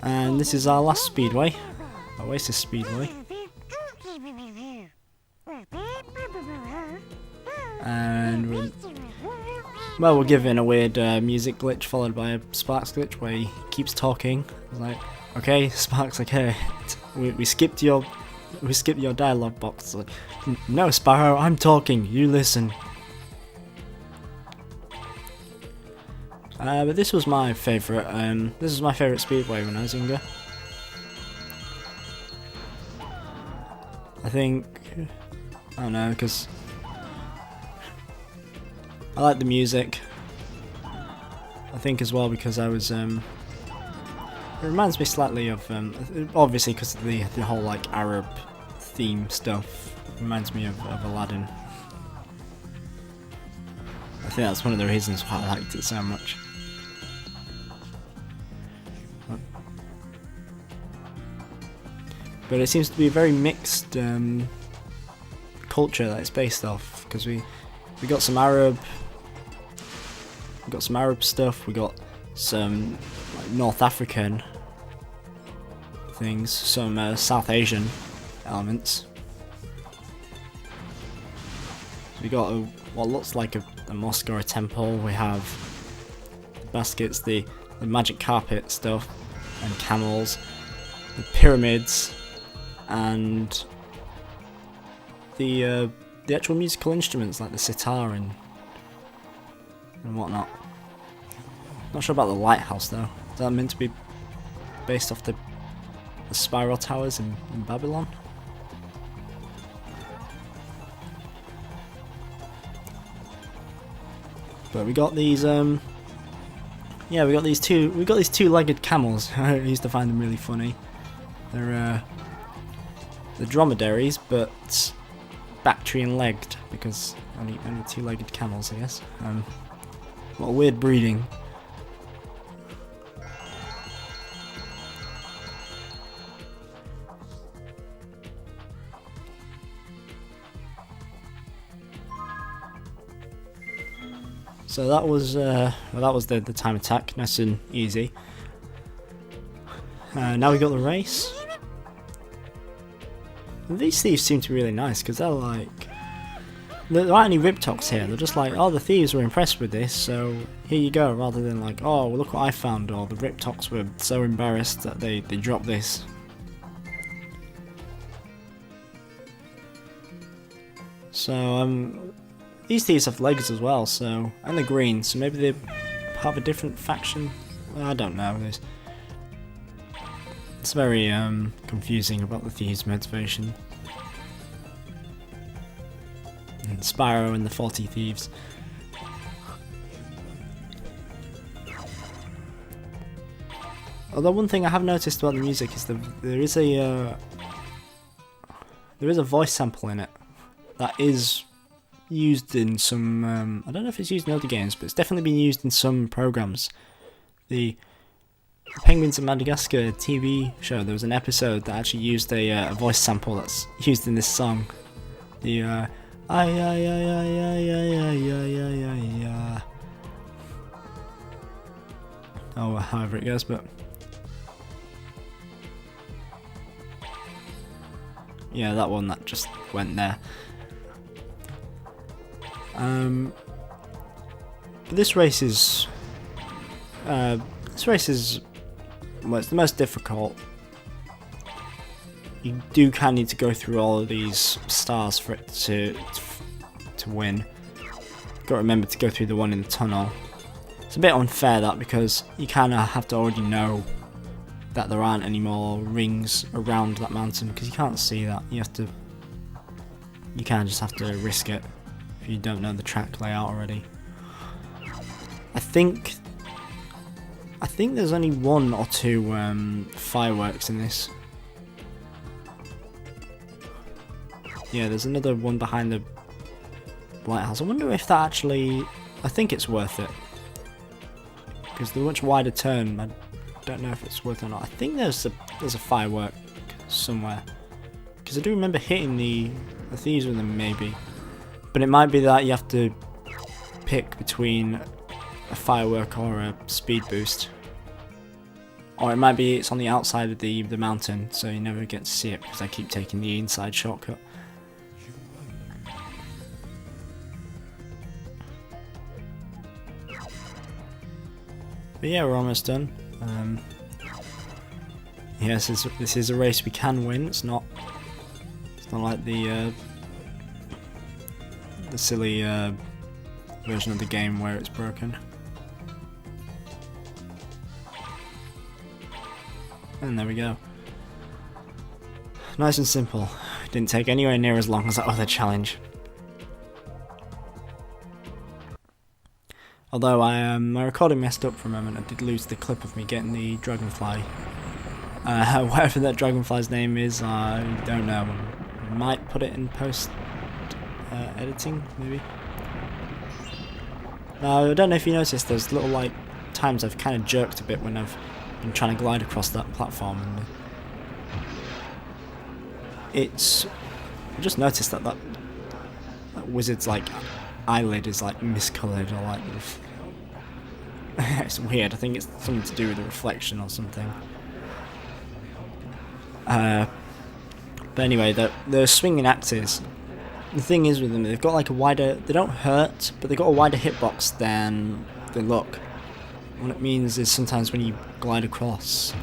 And this is our last speedway, Oasis Speedway. And we're given a weird music glitch followed by a Sparks glitch where he keeps talking. It's like, okay, Sparks, okay, we skipped your dialogue box. It's like, no, Spyro, I'm talking. You listen. But this was my favourite. This was my favourite speedway when I was younger. I think, I don't know, because I like the music. I think as well because I was, it reminds me slightly of, obviously because of the whole like Arab theme stuff. It reminds me of Aladdin. I think that's one of the reasons why I liked it so much. But it seems to be a very mixed culture that it's based off, because we got some Arab, stuff, we got some like North African things, some South Asian elements. We got what looks like a mosque or a temple. We have the baskets, the magic carpet stuff, and camels, the pyramids, and the actual musical instruments like the sitar and whatnot. Not sure about the lighthouse though. Is that meant to be based off the Spyro towers in Babylon? But we got these we got these two-legged camels. I used to find them really funny. They're dromedaries, but Bactrian-legged, because only two-legged camels, I guess. What a weird breeding. So that was the time attack, nice and easy. Now we got the race. And these thieves seem to be really nice because there aren't any Riptocs here. They're just like, oh, the thieves were impressed with this, so here you go. Rather than like, oh, well, look what I found, or the Riptocs were so embarrassed that they dropped this. So these thieves have legs as well, so, and they're green, so maybe they're part of a different faction. I don't know. It's very confusing about the thieves' motivation. And Spyro and the 40 thieves. Although one thing I have noticed about the music is there is a voice sample in it that is used in some, I don't know if it's used in other games, but it's definitely been used in some programs. The Penguins of Madagascar TV show, there was an episode that actually used a voice sample that's used in this song. The oh, however it goes, but yeah, that one that just went there. But this race is well, it's the most difficult. You do kind of need to go through all of these stars for it to win. Got to remember to go through the one in the tunnel. It's a bit unfair that, because you kind of have to already know that there aren't any more rings around that mountain, because you can't see that. You kind of just have to risk it if you don't know the track layout already. I think there's only one or two fireworks in this. Yeah, there's another one behind the lighthouse. I wonder if that actually... I think it's worth it, because the much wider turn, I don't know if it's worth it or not. I think there's a firework somewhere, because I do remember hitting the thieves with them maybe. But it might be that you have to pick between a firework or a speed boost. Or it might be it's on the outside of the mountain, so you never get to see it because I keep taking the inside shortcut. But yeah, we're almost done. Yes, this is a race we can win. It's not like the silly version of the game where it's broken. And there we go. Nice and simple. Didn't take anywhere near as long as that other challenge. Although my recording messed up for a moment, I did lose the clip of me getting the Dragonfly. Whatever that Dragonfly's name is, I don't know. I might put it in post editing, maybe. Now, I don't know if you noticed, there's little like times I've kind of jerked a bit when I've been trying to glide across that platform, and it's. I just noticed that wizard's like eyelid is like miscoloured or like. It's weird. I think it's something to do with the reflection or something. But anyway, the swinging axes. The thing is with them, they've got like a wider. They don't hurt, but they've got a wider hitbox than they look. What it means is sometimes when you glide across,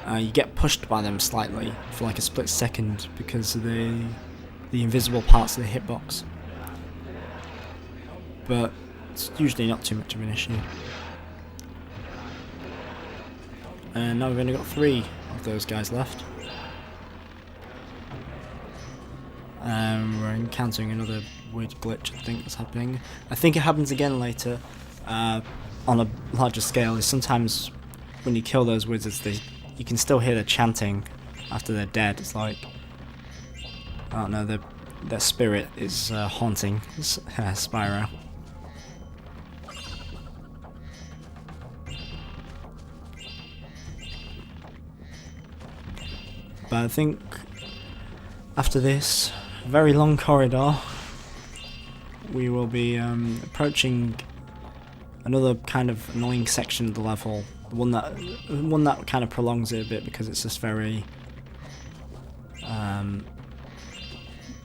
you get pushed by them slightly for like a split second because of the invisible parts of the hitbox. But it's usually not too much of an issue. And now we've only got 3 of those guys left. We're encountering another weird glitch, I think, that's happening. I think it happens again later on a larger scale. Is sometimes when you kill those wizards, you can still hear the chanting after they're dead. It's like, I don't know, their spirit is haunting Spyro. But I think after this very long corridor, we will be approaching another kind of annoying section of the level. One that kind of prolongs it a bit because it's just very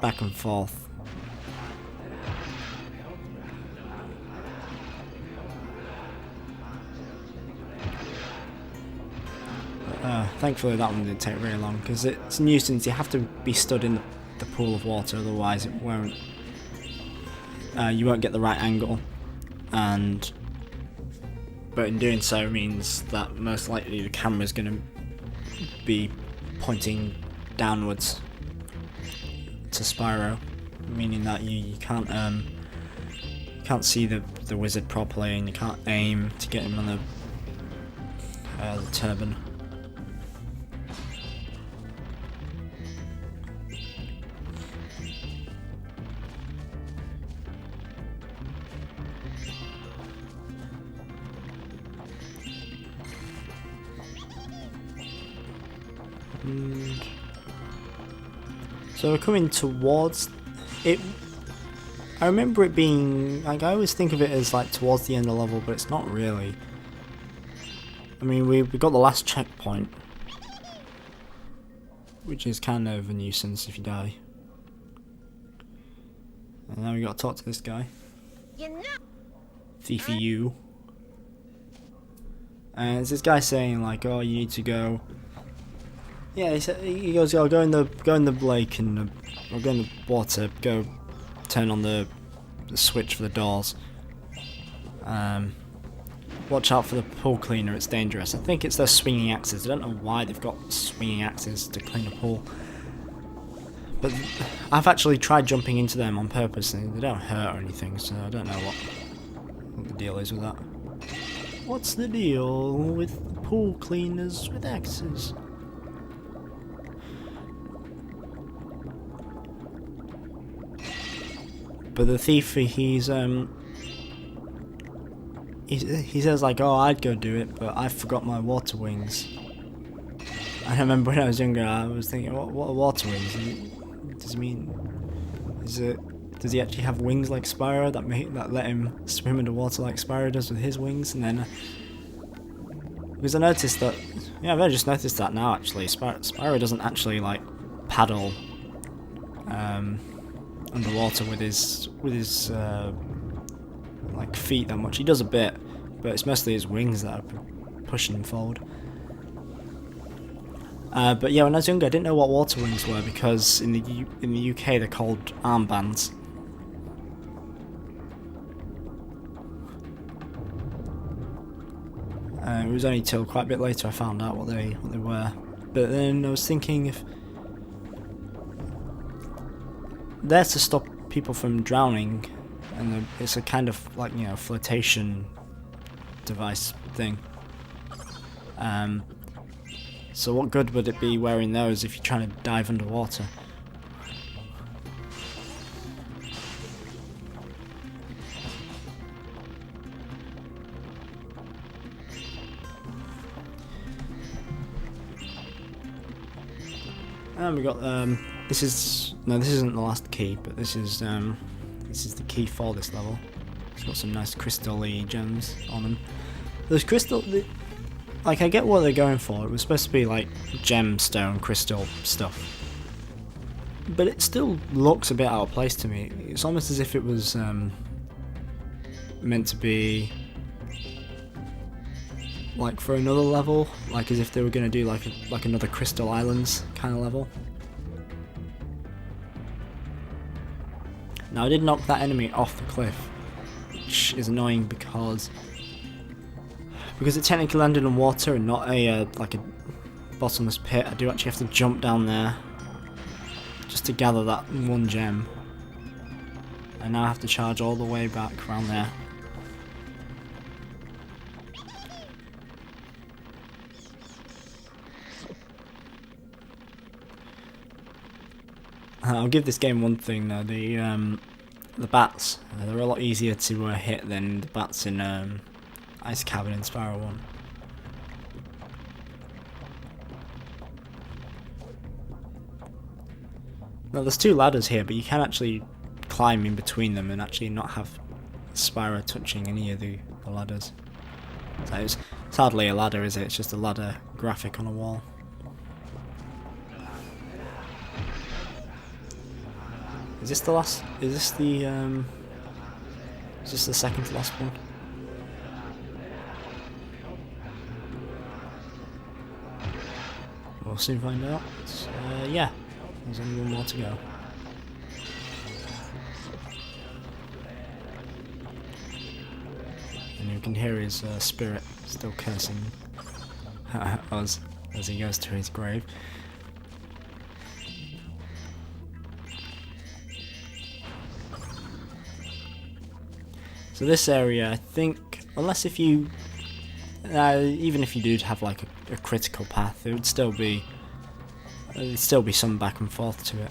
back and forth. Thankfully that one didn't take very long because it's a nuisance. You have to be stood in the pool of water, otherwise it won't. You won't get the right angle, but in doing so means that most likely the camera is going to be pointing downwards to Spyro, meaning that you can't see the wizard properly, and you can't aim to get him on the turban. So we're coming towards it. I remember it being like, I always think of it as like towards the end of the level, but it's not really. I mean, we got the last checkpoint, which is kind of a nuisance if you die. And now we got to talk to this guy, Thiefy you. And it's this guy saying like, "Oh, you need to go." Yeah, he goes, "Oh, go in the lake and or go in the water. Go turn on the switch for the doors. Watch out for the pool cleaner. It's dangerous." I think it's their swinging axes. I don't know why they've got swinging axes to clean a pool, but I've actually tried jumping into them on purpose, and they don't hurt or anything. So I don't know what the deal is with that. What's the deal with pool cleaners with axes? But the thief, he says like, "Oh, I'd go do it, but I forgot my water wings." I remember when I was younger, I was thinking, what are water wings? Does he mean, does he actually have wings like Spyro that let him swim underwater like Spyro does with his wings? And then because I noticed that Yeah, I've only just noticed that now. Actually, Spyro doesn't actually like paddle underwater with his like feet that much. He does a bit, but it's mostly his wings that are pushing him forward. But yeah, when I was younger, I didn't know what water wings were because in the UK they're called armbands. It was only till quite a bit later I found out what they were. But then I was thinking, if they're to stop people from drowning, and it's a kind of like, you know, flotation device thing. So what good would it be wearing those if you're trying to dive underwater? And we got this isn't the last key, but this is the key for this level. It's got some nice crystal-y gems on them. Those like, I get what they're going for. It was supposed to be like gemstone crystal stuff, but it still looks a bit out of place to me. It's almost as if it was meant to be like for another level, like as if they were going to do like another Crystal Islands kind of level. Now I did knock that enemy off the cliff, which is annoying because it technically landed in water and not a like a bottomless pit. I do actually have to jump down there just to gather that one gem, and now I have to charge all the way back around there. I'll give this game one thing though, the bats, they're a lot easier to hit than the bats in Ice Cavern in Spyro 1. Now there's two ladders here, but you can actually climb in between them and actually not have Spyro touching any of the ladders. So it's hardly a ladder, is it? It's just a ladder graphic on a wall. Is this the last? Is this the second to last one? We'll soon find out. Yeah, there's only one more to go. And you can hear his spirit still cursing us as he goes to his grave. So this area, I think, unless if you, even if you did have like a critical path, there'd still be some back and forth to it.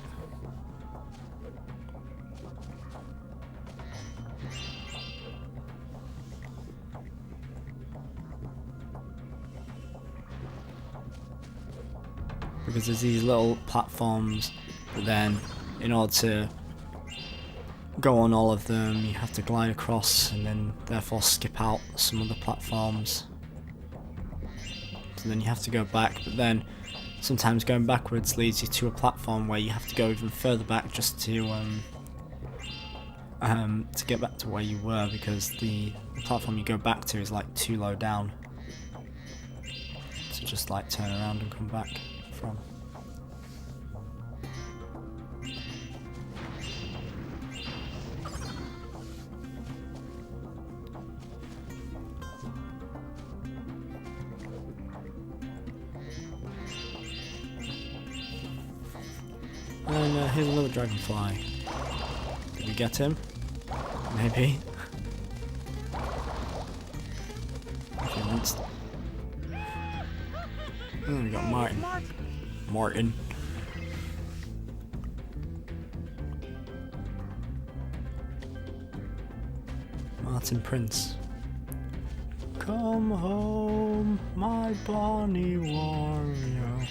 Because there's these little platforms, but then in order to go on all of them you have to glide across and then therefore skip out some of the platforms. So then you have to go back, but then sometimes going backwards leads you to a platform where you have to go even further back just to get back to where you were, because the platform you go back to is like too low down to just like turn around and come back from. And here's another Dragonfly. Did we get him? Maybe. Okay, once. Oh, we got Martin. Martin Prince. Come home, my bonny warrior.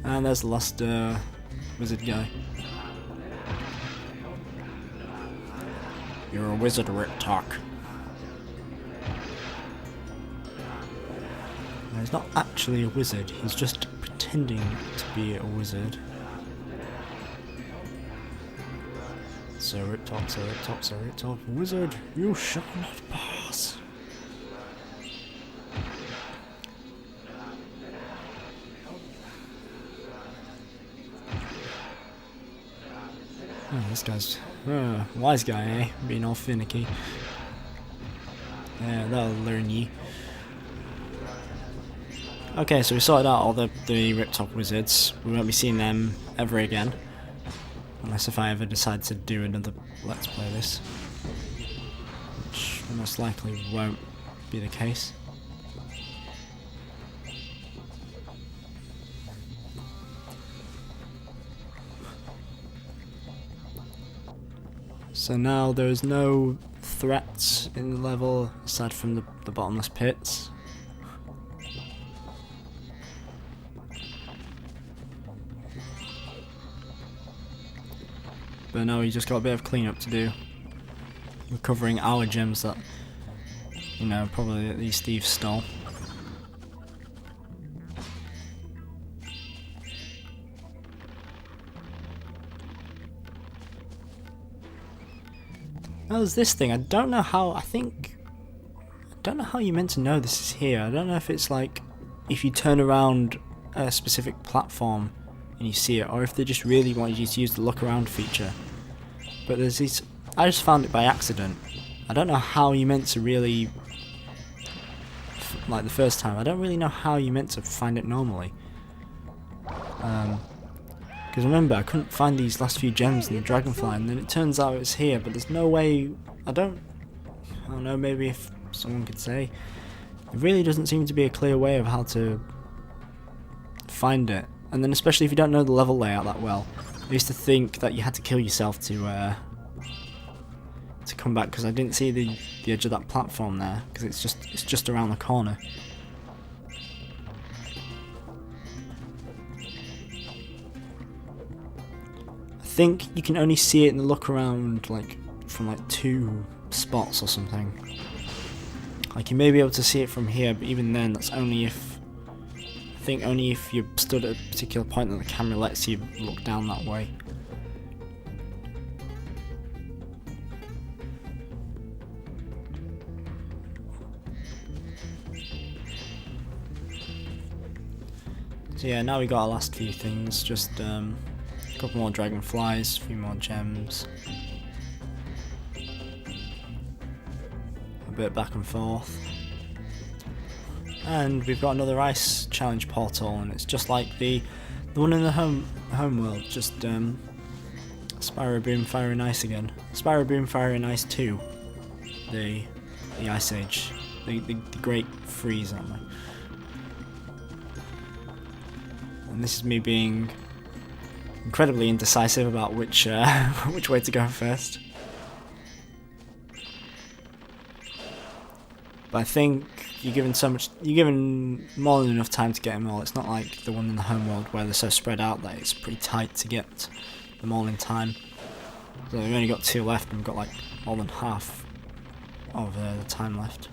And there's the last wizard guy. You're a wizard, Rit Talk. He's not actually a wizard, he's just pretending to be a wizard. Sir Riptop, Sir Riptop, Sir Riptop, wizard, you shall not pass. Oh, this guy's wise guy, eh? Being all finicky. Yeah, that'll learn ye. Okay, so we sorted out all the Riptop wizards. We won't be seeing them ever again. Unless if I ever decide to do another Let's Play this. Which most likely won't be the case. So now there is no threats in the level aside from the bottomless pits. But now we just got a bit of cleanup to do. Recovering our gems that, you know, probably these thieves stole. Now there's this thing, I don't know how you meant to know this is here. I don't know if it's like, if you turn around a specific platform and you see it, or if they just really wanted you to use the look around feature. But there's these, I just found it by accident. I don't know how you meant to really, like the first time, I don't really know how you meant to find it normally. Because remember, I couldn't find these last few gems in the Dragonfly, and then it turns out it's here, but there's no way, I don't know, maybe if someone could say. It really doesn't seem to be a clear way of how to find it. And then especially if you don't know the level layout that well. I used to think that you had to kill yourself to come back, because I didn't see the edge of that platform there, because it's just around the corner. I think you can only see it in the look around like from like 2 spots or something. Like you may be able to see it from here, but even then that's only if, I think only if you're stood at a particular point that the camera lets you look down that way. So yeah, now we got our last few things, just a couple more dragonflies, a few more gems, a bit back and forth, and we've got another ice challenge portal, and it's just like the one in the home world, just Spyro Boom Fire and Ice again. Spyro Boom Fire and Ice 2, the Ice Age, the Great Freeze, aren't they? And this is me being incredibly indecisive about which which way to go first. But I think you're given more than enough time to get them all. It's not like the one in the home world where they're so spread out that it's pretty tight to get them all in time. So we've only got 2 left, and we've got like more than half of the time left.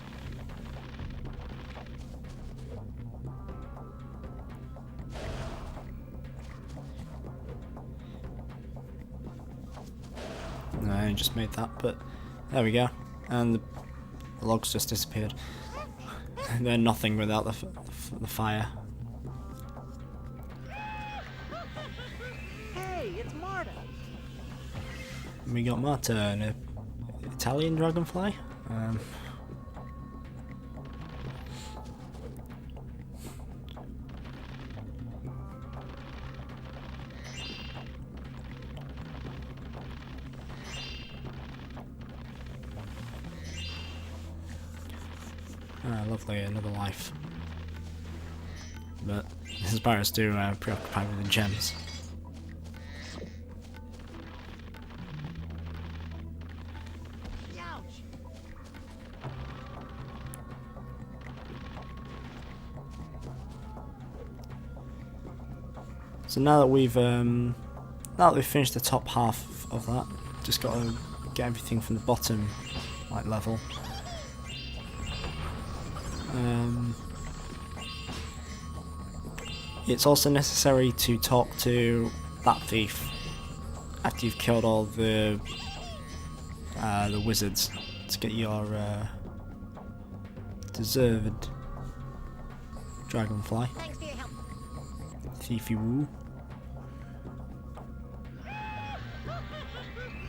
No, I only just made that, but there we go. And the logs just disappeared. They're nothing without the fire. Hey, it's Marta. We got Marta, an Italian dragonfly. Lovely, another life. But this is Spyro's too preoccupied with the gems. Ouch. So now that we've finished the top half of that, just got to get everything from the bottom level. It's also necessary to talk to that thief after you've killed all the wizards to get your deserved Dragonfly. Thanks for your help. Thiefy woo.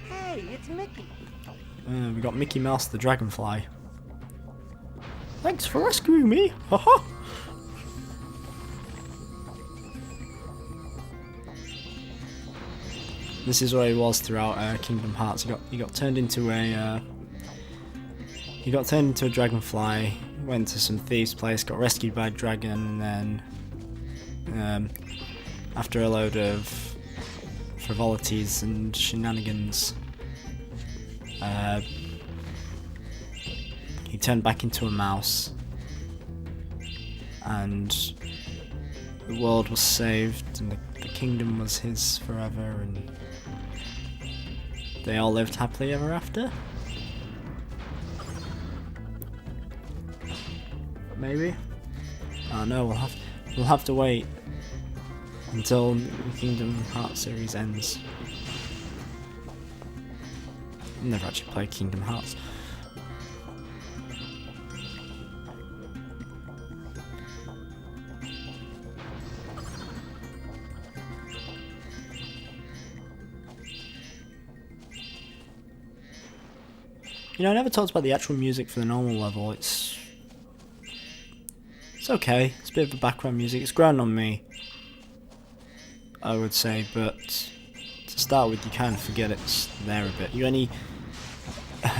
Hey, it's Mickey. We got Mickey Mouse the Dragonfly. Thanks for rescuing me! Haha! This is where he was throughout Kingdom Hearts. He got turned into a dragonfly. Went to some thieves' place, got rescued by a dragon, and then after a load of frivolities and shenanigans, he turned back into a mouse, and the world was saved, and the kingdom was his forever, and they all lived happily ever after. Maybe? Oh no, we'll have to wait until the Kingdom Hearts series ends. I've never actually played Kingdom Hearts. You know, I never talked about the actual music for the normal level. It's okay. It's a bit of a background music. It's grown on me, I would say, but to start with, you kind of forget it's there a bit. You only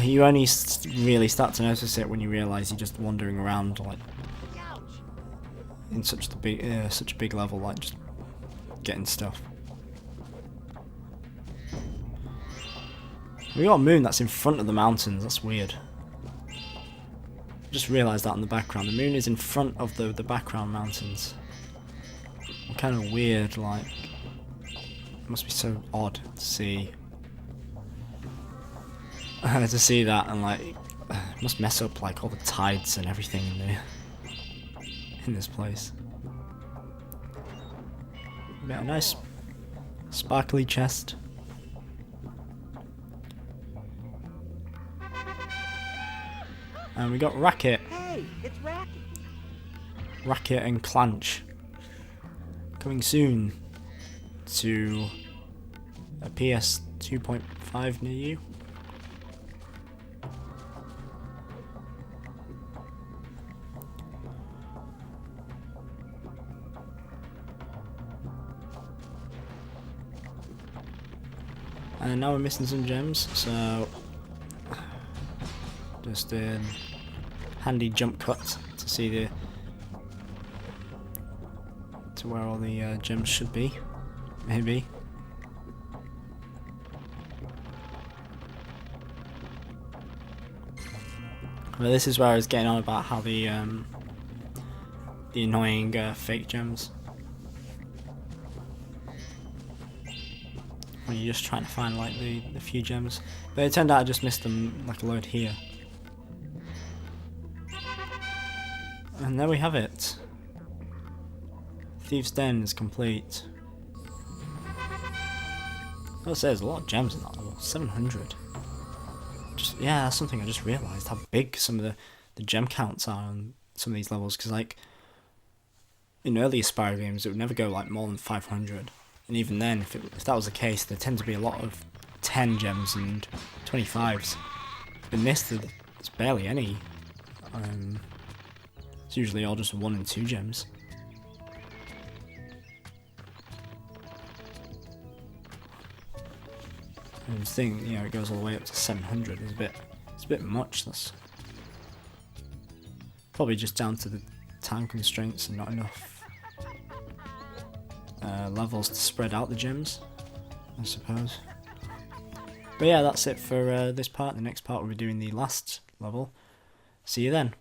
really start to notice it when you realise you're just wandering around like in such a big level, like just getting stuff. We got a moon that's in front of the mountains. That's weird. Just realised that in the background. The moon is in front of the background mountains. Kind of weird, like. It must be so odd to see. To see that, and like, it must mess up like all the tides and everything in this place. Got a nice sparkly chest. And we got Racket. Hey, it's Racket. Racket and Clanch. Coming soon to a PS 2.5 near you. And now we're missing some gems, so just a handy jump cut to see to where all the gems should be, maybe. Well, this is where I was getting on about how the annoying fake gems. When you're just trying to find like the few gems, but it turned out I just missed them like a load here. And there we have it. Thieves' Den is complete. I gotta say, there's a lot of gems in that level. 700. Yeah, that's something I just realised, how big some of the gem counts are on some of these levels, because like in earlier Spyro games it would never go like more than 500, and even then if that was the case there tend to be a lot of 10 gems and 25s. In this there's barely any. It's usually all just 1 and 2 gems. And the thing, you know, it goes all the way up to 700. It's a bit much. That's probably just down to the time constraints and not enough levels to spread out the gems, I suppose. But yeah, that's it for this part. The next part we'll be doing the last level. See you then.